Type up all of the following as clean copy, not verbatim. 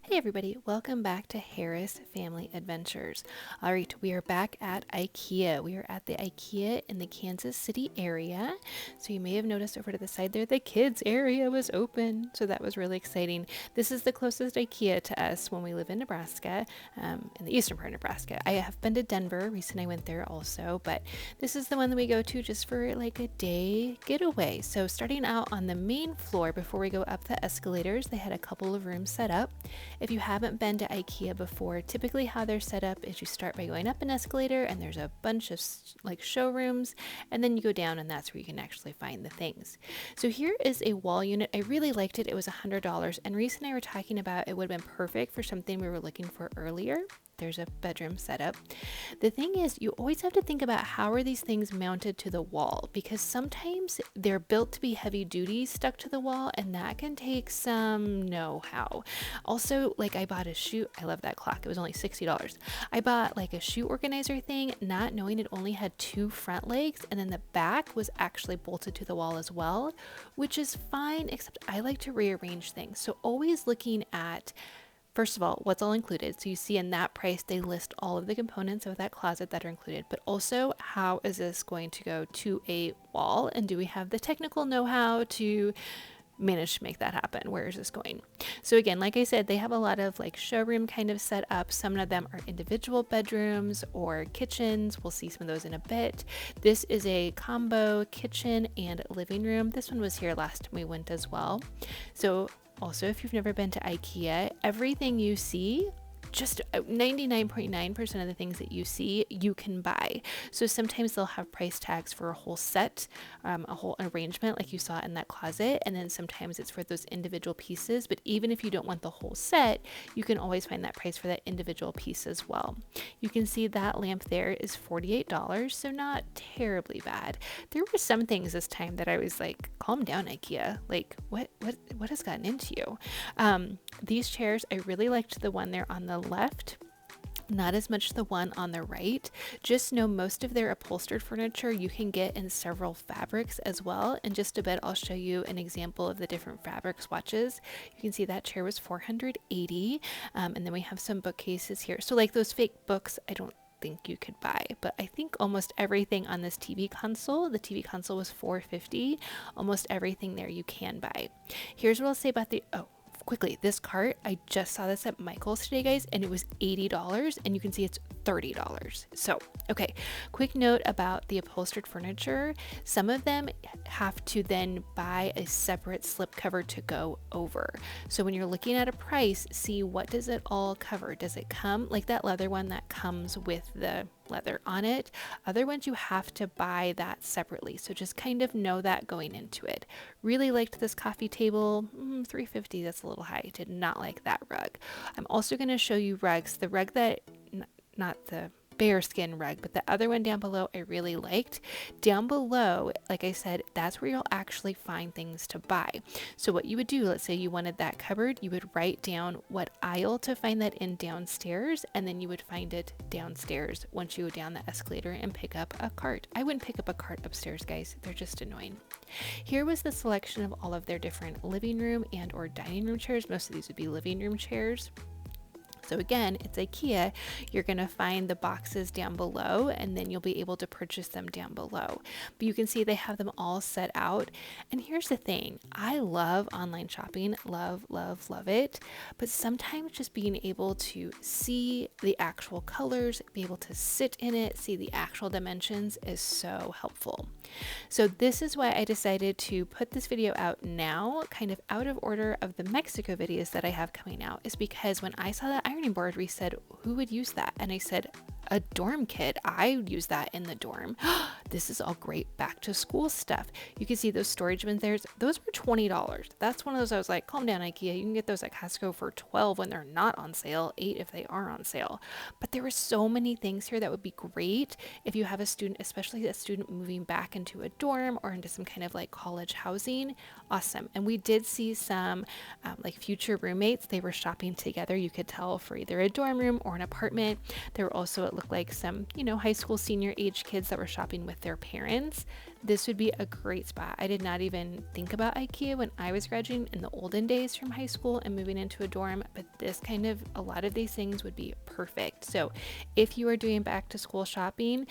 Hey everybody, welcome back to Harris Family Adventures. All right, we are back at IKEA. We are at the IKEA in the Kansas City area. So you may have noticed over to the side there, the kids area was open. So that was really exciting. This is the closest IKEA to us when we live in Nebraska, in the eastern part of Nebraska. I have been to Denver. Recently I went there also, but this is the one that we go to just for like a day getaway. So starting out on the main floor before we go up the escalators, they had a couple of rooms set up. If you haven't been to IKEA before, typically how they're set up is you start by going up an escalator and there's a bunch of like showrooms, and then you go down and that's where you can actually find the things. So here is a wall unit. I really liked it. It was $100, and Reese and I were talking about it would have been perfect for something we were looking for earlier. There's a bedroom setup. The thing is, you always have to think about how are these things mounted to the wall, because sometimes they're built to be heavy duty stuck to the wall, and that can take some know-how. Also, like I bought a shoe. I love that clock. It was only $60. I bought like a shoe organizer thing, not knowing it only had two front legs, and then the back was actually bolted to the wall as well, which is fine, except I like to rearrange things. So always looking at, first of all, what's all included. So you see in that price, they list all of the components of that closet that are included, but also how is this going to go to a wall? And do we have the technical know-how to manage to make that happen? Where is this going? So again, like I said, they have a lot of like showroom kind of set up. Some of them are individual bedrooms or kitchens. We'll see some of those in a bit. This is a combo kitchen and living room. This one was here last time we went as well. So also, if you've never been to IKEA, everything you see, just 99.9% of the things that you see, you can buy. So sometimes they'll have price tags for a whole set, a whole arrangement like you saw in that closet. And then sometimes it's for those individual pieces. But even if you don't want the whole set, you can always find that price for that individual piece as well. You can see that lamp there is $48, so not terribly bad. There were some things this time that I was like, calm down, IKEA. Like, what has gotten into you? These chairs, I really liked the one there on the left, not as much the one on the right. Just know most of their upholstered furniture you can get in several fabrics as well. In just a bit, I'll show you an example of the different fabric swatches. You can see that chair was $480, and then we have some bookcases here. So like those fake books, I don't think you could buy, but I think almost everything on this TV console, the TV console was $450. Almost everything there you can buy. Here's what I'll say about the, quickly, this cart, I just saw this at Michael's today, guys, and it was $80, and you can see it's $30. So, okay, quick note about the upholstered furniture. Some of them have to then buy a separate slip cover to go over. So when you're looking at a price, see what does it all cover? Does it come like that leather one that comes with the leather on it? Other ones you have to buy that separately. So just kind of know that going into it. Really liked this coffee table. $350, that's a little high. Did not like that rug. I'm also going to show you rugs. The rug that, not the bearskin rug, but the other one down below I really liked. Down below, like I said, that's where you'll actually find things to buy. So what you would do, let's say you wanted that cupboard, you would write down what aisle to find that in downstairs, and then you would find it downstairs once you go down the escalator and pick up a cart. I wouldn't pick up a cart upstairs, guys. They're just annoying. Here was the selection of all of their different living room and or dining room chairs. Most of these would be living room chairs. So again, it's IKEA. You're going to find the boxes down below, and then you'll be able to purchase them down below. But you can see they have them all set out. And here's the thing. I love online shopping. Love, love, love it. But sometimes just being able to see the actual colors, be able to sit in it, see the actual dimensions is so helpful. So this is why I decided to put this video out now, kind of out of order of the Mexico videos that I have coming out, is because when I saw that ironing board, Reese said, who would use that? And I said, a dorm kit. I would use that in the dorm. This is all great back to school stuff. You can see those storage bins there. Those were $20. That's one of those I was like, calm down, IKEA. You can get those at Costco for $12 when they're not on sale, $8 if they are on sale. But there were so many things here that would be great if you have a student, especially a student moving back into a dorm or into some kind of like college housing. Awesome. And we did see some like future roommates. They were shopping together. You could tell for either a dorm room or an apartment. There were also, it looked like some, high school senior age kids that were shopping with their parents, this would be a great spot. I did not even think about IKEA when I was graduating in the olden days from high school and moving into a dorm, but a lot of these things would be perfect. So if you are doing back to school shopping,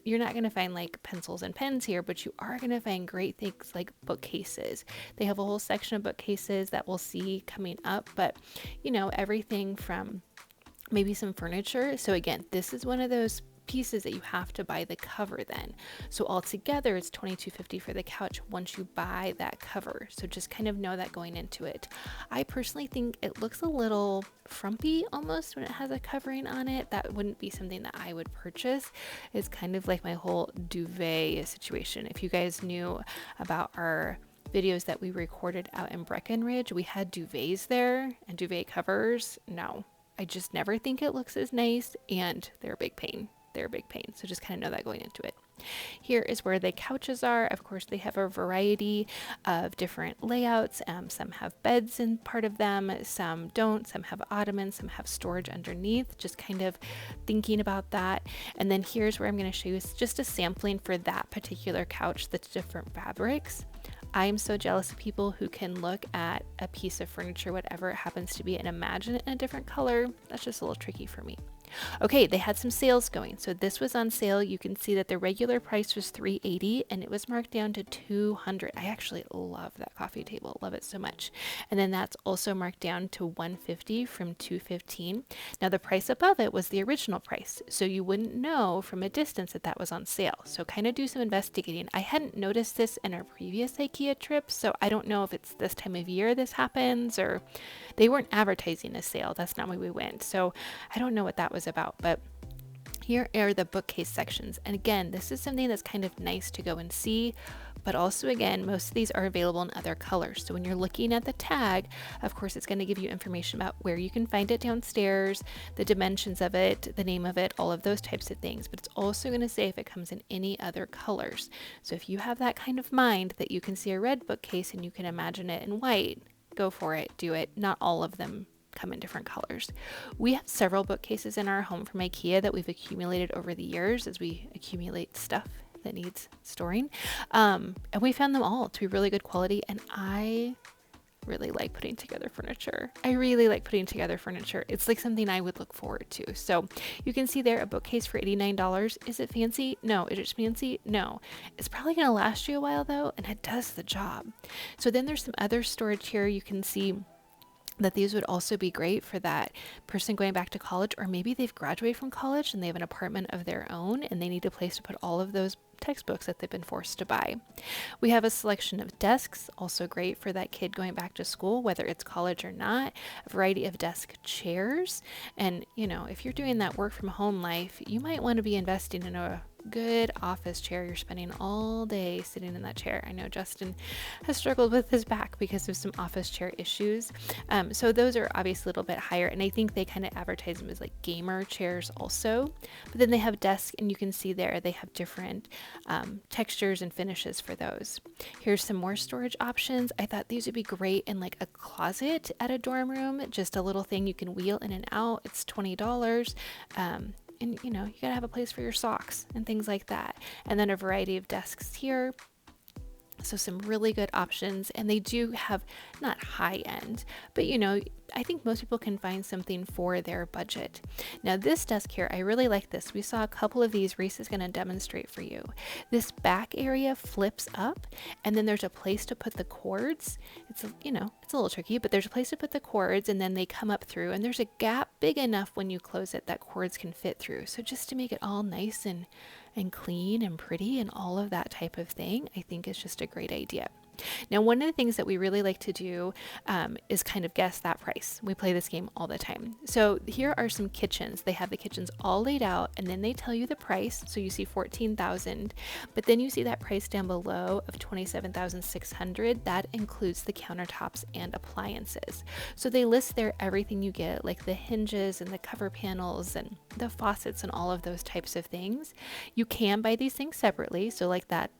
you're not going to find like pencils and pens here, but you are going to find great things like bookcases. They have a whole section of bookcases that we'll see coming up, but everything from maybe some furniture. So again, this is one of those pieces that you have to buy the cover then. So altogether it's $22.50 for the couch once you buy that cover. So just kind of know that going into it. I personally think it looks a little frumpy almost when it has a covering on it. That wouldn't be something that I would purchase. It's kind of like my whole duvet situation. If you guys knew about our videos that we recorded out in Breckenridge, we had duvets there and duvet covers. No, I just never think it looks as nice, and they're a big pain. They're a big pain. So just kind of know that going into it. Here is where the couches are. Of course, they have a variety of different layouts. Some have beds in part of them, some don't. Some have ottomans, some have storage underneath. Just kind of thinking about that. And then here's where I'm going to show you just a sampling for that particular couch, the different fabrics. I am so jealous of people who can look at a piece of furniture, whatever it happens to be, and imagine it in a different color. That's just a little tricky for me. Okay, they had some sales going. So this was on sale. You can see that the regular price was $380 and it was marked down to $200. I actually love that coffee table. Love it so much. And then that's also marked down to $150 from $215. Now the price above it was the original price. So you wouldn't know from a distance that that was on sale. So kind of do some investigating. I hadn't noticed this in our previous IKEA trips, so I don't know if it's this time of year this happens, or they weren't advertising a sale. That's not why we went. So I don't know what that was about, but here are the bookcase sections. And again, this is something that's kind of nice to go and see, but also again, most of these are available in other colors. So when you're looking at the tag, of course, it's going to give you information about where you can find it downstairs, the dimensions of it, the name of it, all of those types of things. But it's also going to say if it comes in any other colors. So if you have that kind of mind that you can see a red bookcase and you can imagine it in white, go for it, do it. Not all of them come in different colors. We have several bookcases in our home from IKEA that we've accumulated over the years as we accumulate stuff that needs storing. And we found them all to be really good quality. And I really like putting together furniture. It's like something I would look forward to. So you can see there a bookcase for $89. Is it fancy? No. Is it fancy? No. It's probably going to last you a while though, and it does the job. So then there's some other storage here. You can see that these would also be great for that person going back to college, or maybe they've graduated from college and they have an apartment of their own and they need a place to put all of those textbooks that they've been forced to buy. We have a selection of desks, also great for that kid going back to school, whether it's college or not, a variety of desk chairs. And if you're doing that work from home life, you might want to be investing in a good office chair. You're spending all day sitting in that chair. I know Justin has struggled with his back because of some office chair issues. So those are obviously a little bit higher, and I think they kind of advertise them as like gamer chairs also. But then they have desks, and you can see there they have different textures and finishes for those. Here's some more storage options. I thought these would be great in like a closet at a dorm room, just a little thing you can wheel in and out. It's $20. And you gotta have a place for your socks and things like that. And then a variety of desks here. So some really good options, and they do have not high end, but I think most people can find something for their budget. Now this desk here, I really like this. We saw a couple of these. Reese is going to demonstrate for you. This back area flips up, and then there's a place to put the cords. It's a little tricky, but there's a place to put the cords, and then they come up through, and there's a gap big enough when you close it that cords can fit through. So just to make it all nice and clean and pretty and all of that type of thing, I think is just a great idea. Now, one of the things that we really like to do is kind of guess that price. We play this game all the time. So here are some kitchens. They have the kitchens all laid out, and then they tell you the price. So you see $14,000, but then you see that price down below of $27,600. That includes the countertops and appliances. So they list there everything you get, like the hinges and the cover panels and the faucets and all of those types of things. You can buy these things separately. So like that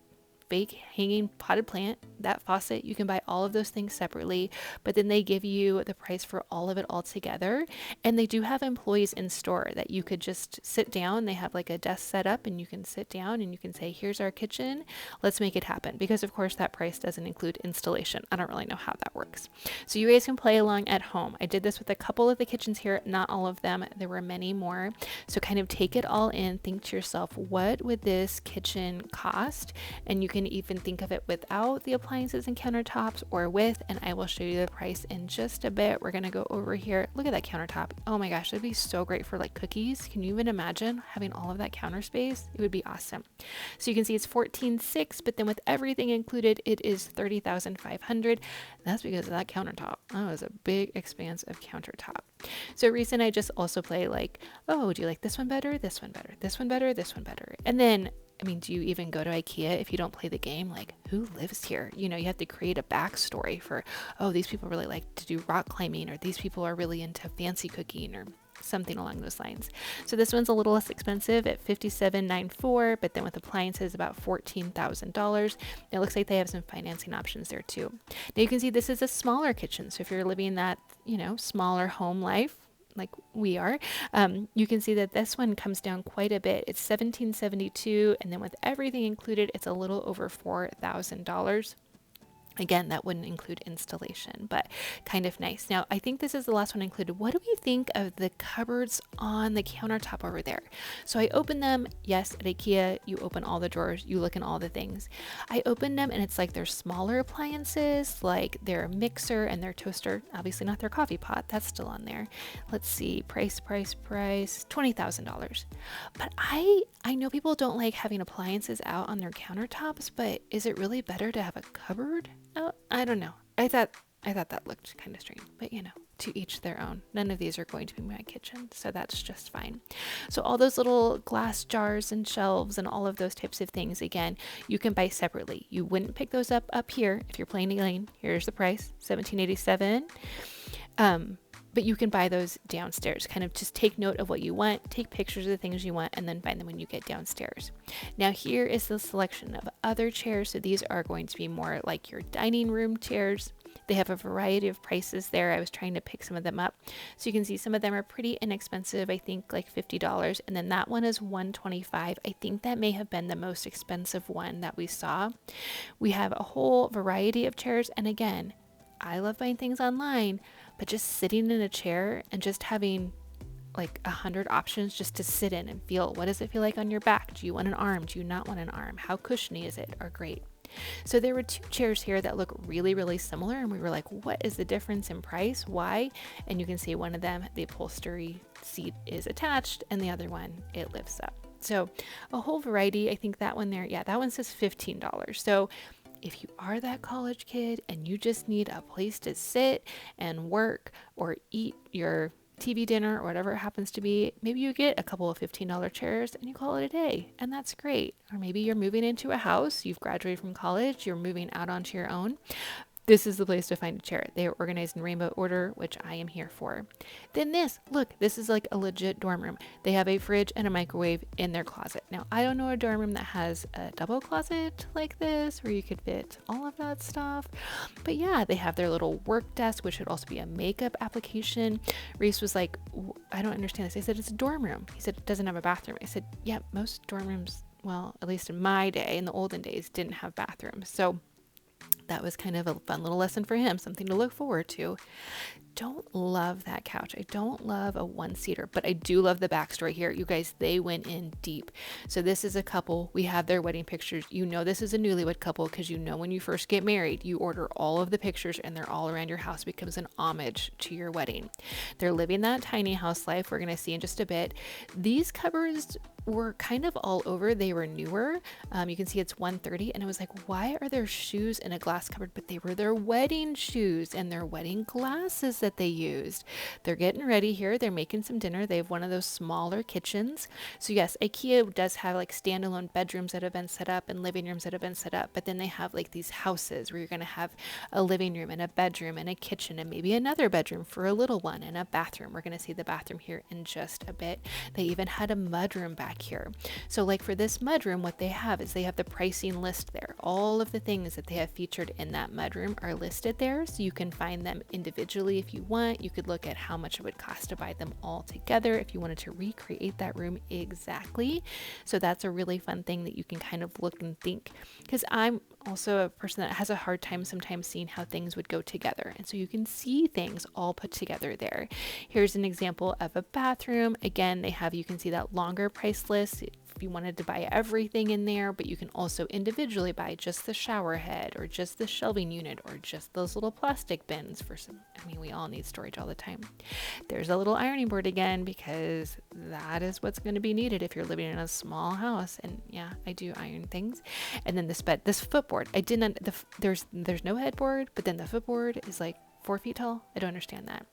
fake hanging potted plant, that faucet. You can buy all of those things separately, but then they give you the price for all of it all together. And they do have employees in store that you could just sit down. They have like a desk set up and you can sit down and you can say, here's our kitchen. Let's make it happen. Because of course that price doesn't include installation. I don't really know how that works. So you guys can play along at home. I did this with a couple of the kitchens here, not all of them. There were many more. So kind of take it all in, think to yourself, what would this kitchen cost? And you can even think of it without the appliances and countertops or with, and I will show you the price in just a bit. We're going to go over here. Look at that countertop. Oh my gosh, that'd be so great for like cookies. Can you even imagine having all of that counter space? It would be awesome. So you can see it's $14,600, but then with everything included, it is $30,500. That's because of that countertop. That was a big expanse of countertop. So recent, I just also play like, oh, do you like this one better? This one better? This one better? This one better? And then, I mean, do you even go to IKEA if you don't play the game? Like, who lives here? You know, you have to create a backstory for, oh, these people really like to do rock climbing, or these people are really into fancy cooking, or something along those lines. So this one's a little less expensive at $57,940, but then with appliances about $14,000. It looks like they have some financing options there too. Now you can see this is a smaller kitchen. So if you're living that, you know, smaller home life, like we are, you can see that this one comes down quite a bit. It's $1,772, and then with everything included, it's a little over $4,000. Again, that wouldn't include installation, but kind of nice. Now, I think this is the last one included. What do we think of the cupboards on the countertop over there? So I opened them. Yes, at IKEA, you open all the drawers, you look in all the things. I opened them and it's like their smaller appliances, like their mixer and their toaster. Obviously not their coffee pot. That's still on there. Let's see, price, $20,000. But I know people don't like having appliances out on their countertops, but is it really better to have a cupboard? Oh, I don't know. I thought that looked kind of strange, but you know, to each their own. None of these are going to be my kitchen, so that's just fine. So all those little glass jars and shelves and all of those types of things, again, you can buy separately. You wouldn't pick those up here if you're playing Elaine. Here's the price, $1,787. But you can buy those downstairs. Kind of just take note of what you want, take pictures of the things you want, and then find them when you get downstairs. Now here is the selection of other chairs. So these are going to be more like your dining room chairs. They have a variety of prices there. I was trying to pick some of them up. So you can see some of them are pretty inexpensive. I think like $50. And then that one is $125. I think that may have been the most expensive one that we saw. We have a whole variety of chairs. And again, I love buying things online, but just sitting in a chair and just having like 100 options just to sit in and feel, what does it feel like on your back? Do you want an arm? Do you not want an arm? How cushiony is it? Are great. So there were two chairs here that look really, really similar. And we were like, what is the difference in price? Why? And you can see one of them, the upholstery seat is attached, and the other one, it lifts up. So a whole variety. I think that one there, yeah, that one says $15. So if you are that college kid and you just need a place to sit and work or eat your TV dinner or whatever it happens to be, maybe you get a couple of $15 chairs and you call it a day, and that's great. Or maybe you're moving into a house, you've graduated from college, you're moving out onto your own. This is the place to find a chair. They are organized in rainbow order, which I am here for. Then this, look, this is like a legit dorm room. They have a fridge and a microwave in their closet. Now, I don't know a dorm room that has a double closet like this, where you could fit all of that stuff. But yeah, they have their little work desk, which should also be a makeup application. Reese was like, I don't understand this. I said, it's a dorm room. He said, it doesn't have a bathroom. I said, yeah, most dorm rooms, well, at least in my day, in the olden days, didn't have bathrooms. So that was kind of a fun little lesson for him, something to look forward to. Don't love that couch. I don't love a one-seater, but I do love the backstory here. You guys, they went in deep. So this is a couple. We have their wedding pictures. You know this is a newlywed couple because you know when you first get married, you order all of the pictures and they're all around your house. It becomes an homage to your wedding. They're living that tiny house life. We're going to see in just a bit. These cupboards were kind of all over. They were newer. You can see it's $130, and I was like, why are there shoes in a glass cupboard? But they were their wedding shoes and their wedding glasses that they used. They're getting ready here. They're making some dinner. They have one of those smaller kitchens. So yes, IKEA does have like standalone bedrooms that have been set up and living rooms that have been set up, but then they have like these houses where you're going to have a living room and a bedroom and a kitchen and maybe another bedroom for a little one and a bathroom. We're going to see the bathroom here in just a bit. They even had a mudroom back here. So like for this mudroom, what they have is they have the pricing list there. All of the things that they have featured in that mudroom are listed there, so you can find them individually if you want. You could look at how much it would cost to buy them all together if you wanted to recreate that room exactly. So that's a really fun thing that you can kind of look and think, because I'm also a person that has a hard time sometimes seeing how things would go together, and so you can see things all put together there. Here's an example of a bathroom. Again, they have, you can see that longer price list if you wanted to buy everything in there, but you can also individually buy just the shower head or just the shelving unit or just those little plastic bins for some, I mean, we all need storage all the time. There's a little ironing board again, because that is what's going to be needed if you're living in a small house. And yeah, I do iron things. And then this footboard, I didn't, there's no headboard, but then the footboard is like 4 feet tall. I don't understand that.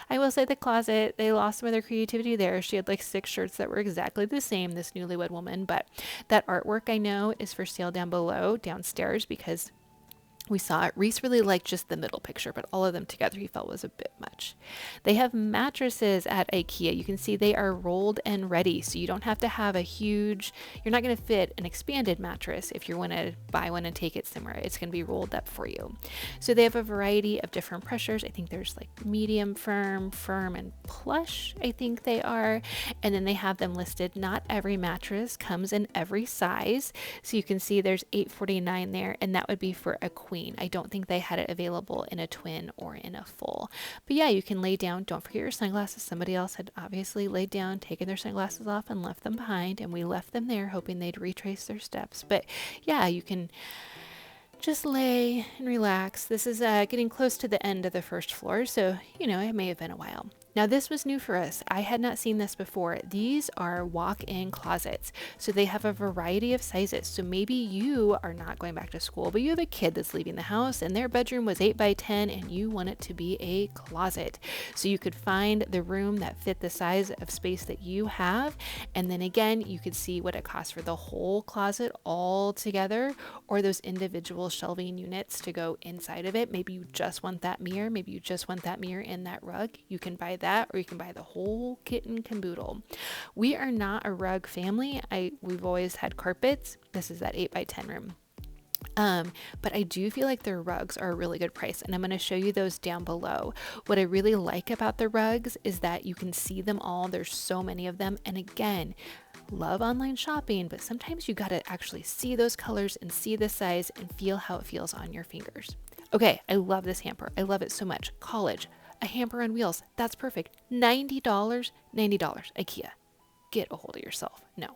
I will say the closet, they lost some of their creativity there. She had like 6 shirts that were exactly the same, this newlywed woman, but that artwork I know is for sale down below, downstairs, because we saw it. Reese really liked just the middle picture, but all of them together he felt was a bit much. They have mattresses at IKEA. You can see they are rolled and ready, so you don't have to have a huge, you're not going to fit an expanded mattress if you want to buy one and take it somewhere. It's going to be rolled up for you. So they have a variety of different pressures. I think there's like medium, firm, and plush, I think they are. And then they have them listed. Not every mattress comes in every size. So you can see there's $8.49 there, and that would be for a queen. I don't think they had it available in a twin or in a full. But yeah, you can lay down. Don't forget your sunglasses. Somebody else had obviously laid down, taken their sunglasses off, and left them behind, and we left them there hoping they'd retrace their steps. But yeah, you can just lay and relax. This is getting close to the end of the first floor, so you know, it may have been a while. Now this was new for us. I had not seen this before. These are walk-in closets. So they have a variety of sizes. So maybe you are not going back to school, but you have a kid that's leaving the house and their bedroom was 8 by 10 and you want it to be a closet. So you could find the room that fit the size of space that you have. And then again, you could see what it costs for the whole closet all together, or those individual shelving units to go inside of it. Maybe you just want that mirror. Maybe you just want that mirror and that rug. You can buy that, or you can buy the whole kit and caboodle. We are not a rug family. We've always had carpets. This is that 8 by 10 room. But I do feel like their rugs are a really good price, and I'm going to show you those down below. What I really like about the rugs is that you can see them all. There's so many of them. And again, love online shopping, but sometimes you got to actually see those colors and see the size and feel how it feels on your fingers. Okay, I love this hamper. I love it so much. College, a hamper on wheels. That's perfect. $90, $90, IKEA. Get a hold of yourself. No.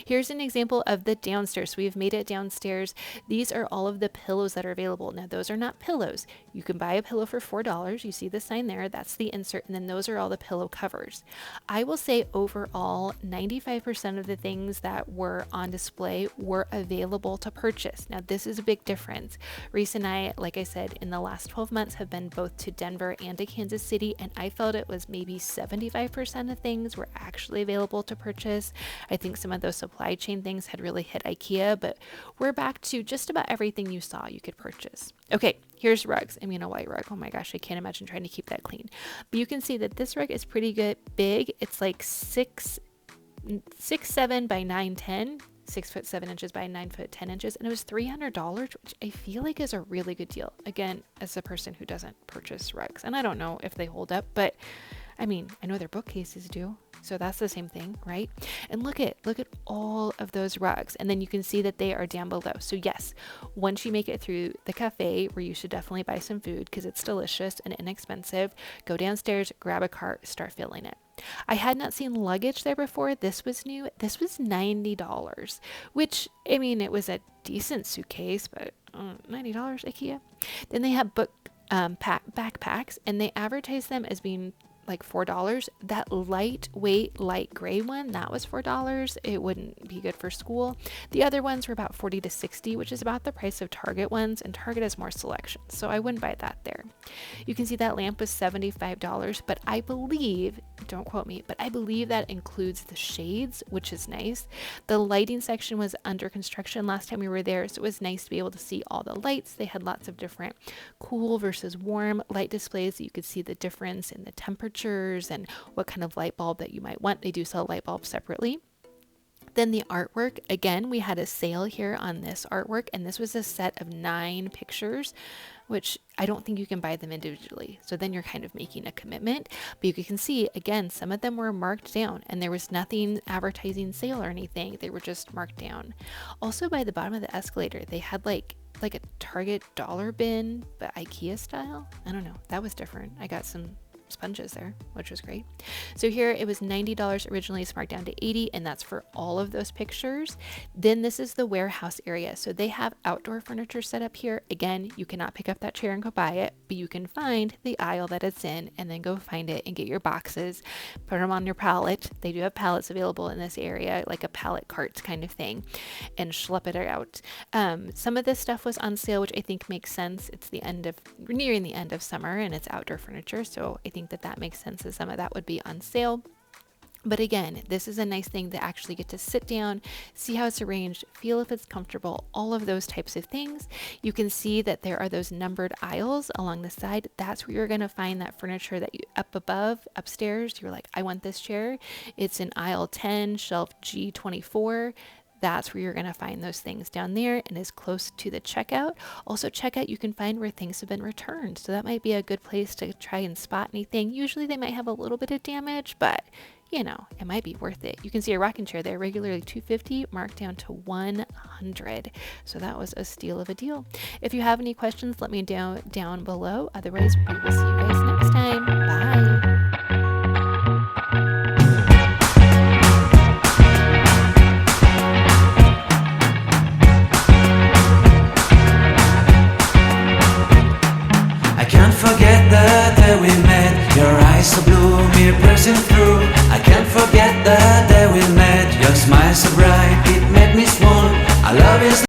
Here's an example of the downstairs. So we've made it downstairs. These are all of the pillows that are available. Now, those are not pillows. You can buy a pillow for $4. You see the sign there. That's the insert. And then those are all the pillow covers. I will say overall, 95% of the things that were on display were available to purchase. Now, this is a big difference. Reese and I, like I said, in the last 12 months have been both to Denver and to Kansas City, and I felt it was maybe 75% of things were actually available to purchase. I think some of those supply chain things had really hit IKEA, but we're back to just about everything you saw you could purchase. Okay, here's rugs. I mean, a white rug. Oh my gosh, I can't imagine trying to keep that clean. But you can see that this rug is pretty good, big. It's like 6'7" by 9'10", 6 foot 7 inches by 9 foot 10 inches, and it was $300, which I feel like is a really good deal. Again, as a person who doesn't purchase rugs, and I don't know if they hold up, but I mean, I know their bookcases do, so that's the same thing, right? And look at all of those rugs, and then you can see that they are down below. So yes, once you make it through the cafe, where you should definitely buy some food because it's delicious and inexpensive, go downstairs, grab a cart, start filling it. I had not seen luggage there before. This was new. This was $90, which, I mean, it was a decent suitcase, but $90 IKEA. Then they have backpacks, and they advertise them as being like $4. That lightweight light gray one, that was $4. It wouldn't be good for school. The other ones were about 40 to 60, which is about the price of Target ones, and Target has more selection, so I wouldn't buy that there. You can see that lamp was $75, but I believe, don't quote me, but I believe that includes the shades, which is nice. The lighting section was under construction last time we were there, so it was nice to be able to see all the lights. They had lots of different cool versus warm light displays so you could see the difference in the temperatures and what kind of light bulb that you might want. They do sell light bulbs separately. Then the artwork, again, we had a sale here on this artwork, and this was a set of 9 pictures, which I don't think you can buy them individually. So then you're kind of making a commitment. But you can see, again, some of them were marked down, and there was nothing advertising sale or anything. They were just marked down. Also, by the bottom of the escalator, they had like a Target dollar bin, but IKEA style. I don't know. That was different. I got some sponges there, which was great. So here it was $90 originally, it's marked down to $80, and that's for all of those pictures. Then this is the warehouse area. So they have outdoor furniture set up here. Again, you cannot pick up that chair and go buy it, but you can find the aisle that it's in and then go find it and get your boxes, put them on your pallet. They do have pallets available in this area, like a pallet cart kind of thing, and schlep it out. Some of this stuff was on sale, which I think makes sense. It's nearing the end of summer, and it's outdoor furniture, so I think that makes sense that some of that would be on sale. But again, this is a nice thing to actually get to sit down, see how it's arranged, feel if it's comfortable, all of those types of things. You can see that there are those numbered aisles along the side. That's where you're going to find that furniture that you upstairs. You're like, I want this chair. It's in aisle 10, shelf G24. That's where you're going to find those things down there, and is close to the checkout. Also, checkout, you can find where things have been returned. So that might be a good place to try and spot anything. Usually they might have a little bit of damage, but you know, it might be worth it. You can see a rocking chair there, regularly $250, marked down to $100. So that was a steal of a deal. If you have any questions, let me know down below. Otherwise, we will see you guys next time. Bye. Forget that we